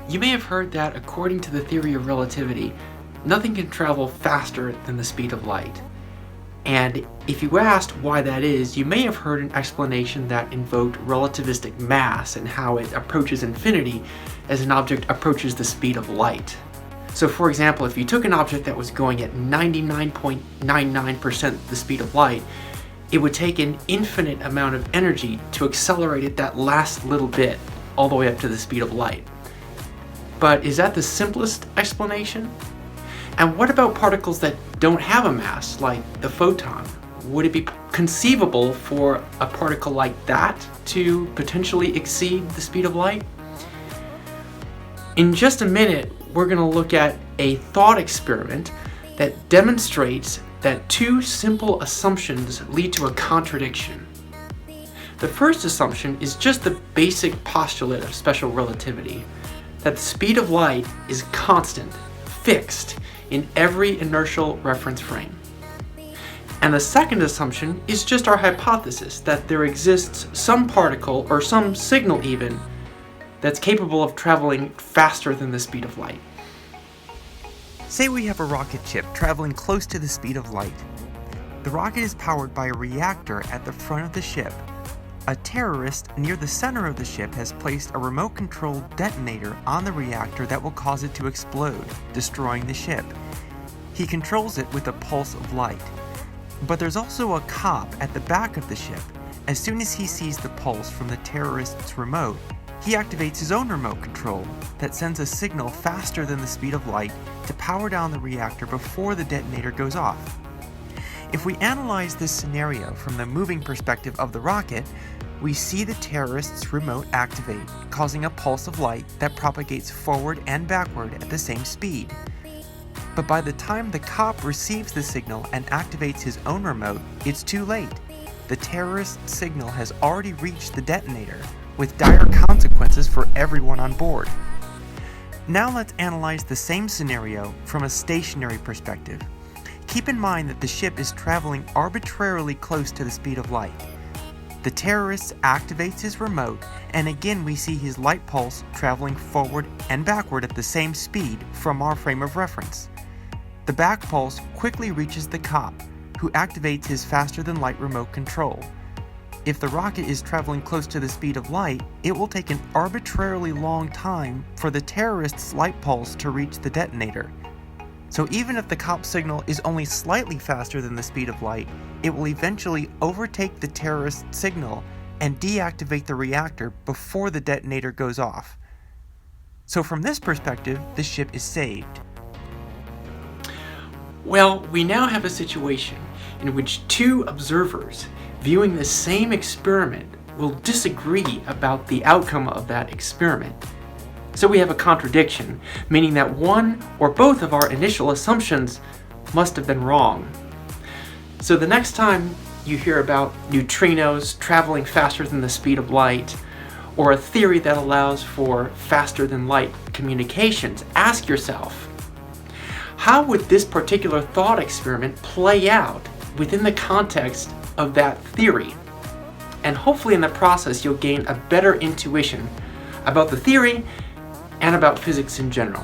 You may have heard that according to the theory of relativity, nothing can travel faster than the speed of light. And if you asked why that is, you may have heard an explanation that invoked relativistic mass and how it approaches infinity as an object approaches the speed of light. So for example, if you took an object that was going at 99.99% the speed of light, it would take an infinite amount of energy to accelerate it that last little bit, all the way up to the speed of light. But is that the simplest explanation? And what about particles that don't have a mass, like the photon? Would it be conceivable for a particle like that to potentially exceed the speed of light? In just a minute, we're going to look at a thought experiment that demonstrates that two simple assumptions lead to a contradiction. The first assumption is just the basic postulate of special relativity, that the speed of light is constant, fixed, in every inertial reference frame. And the second assumption is just our hypothesis that there exists some particle, or some signal even, that's capable of traveling faster than the speed of light. Say we have a rocket ship traveling close to the speed of light. The rocket is powered by a reactor at the front of the ship. A terrorist near the center of the ship has placed a remote-controlled detonator on the reactor that will cause it to explode, destroying the ship. He controls it with a pulse of light. But there's also a cop at the back of the ship. As soon as he sees the pulse from the terrorist's remote, he activates his own remote control that sends a signal faster than the speed of light to power down the reactor before the detonator goes off. If we analyze this scenario from the moving perspective of the rocket, we see the terrorist's remote activate, causing a pulse of light that propagates forward and backward at the same speed. But by the time the cop receives the signal and activates his own remote, it's too late. The terrorist's signal has already reached the detonator, with dire consequences for everyone on board. Now let's analyze the same scenario from a stationary perspective. Keep in mind that the ship is traveling arbitrarily close to the speed of light. The terrorist activates his remote, and again we see his light pulse traveling forward and backward at the same speed from our frame of reference. The back pulse quickly reaches the cop, who activates his faster-than-light remote control. If the rocket is traveling close to the speed of light, it will take an arbitrarily long time for the terrorist's light pulse to reach the detonator. So even if the cop signal is only slightly faster than the speed of light, it will eventually overtake the terrorist signal and deactivate the reactor before the detonator goes off. So from this perspective, the ship is saved. Well, we now have a situation in which two observers viewing the same experiment will disagree about the outcome of that experiment. So we have a contradiction, meaning that one or both of our initial assumptions must have been wrong. So the next time you hear about neutrinos traveling faster than the speed of light, or a theory that allows for faster than light communications, ask yourself, how would this particular thought experiment play out within the context of that theory? And hopefully in the process you'll gain a better intuition about the theory and about physics in general.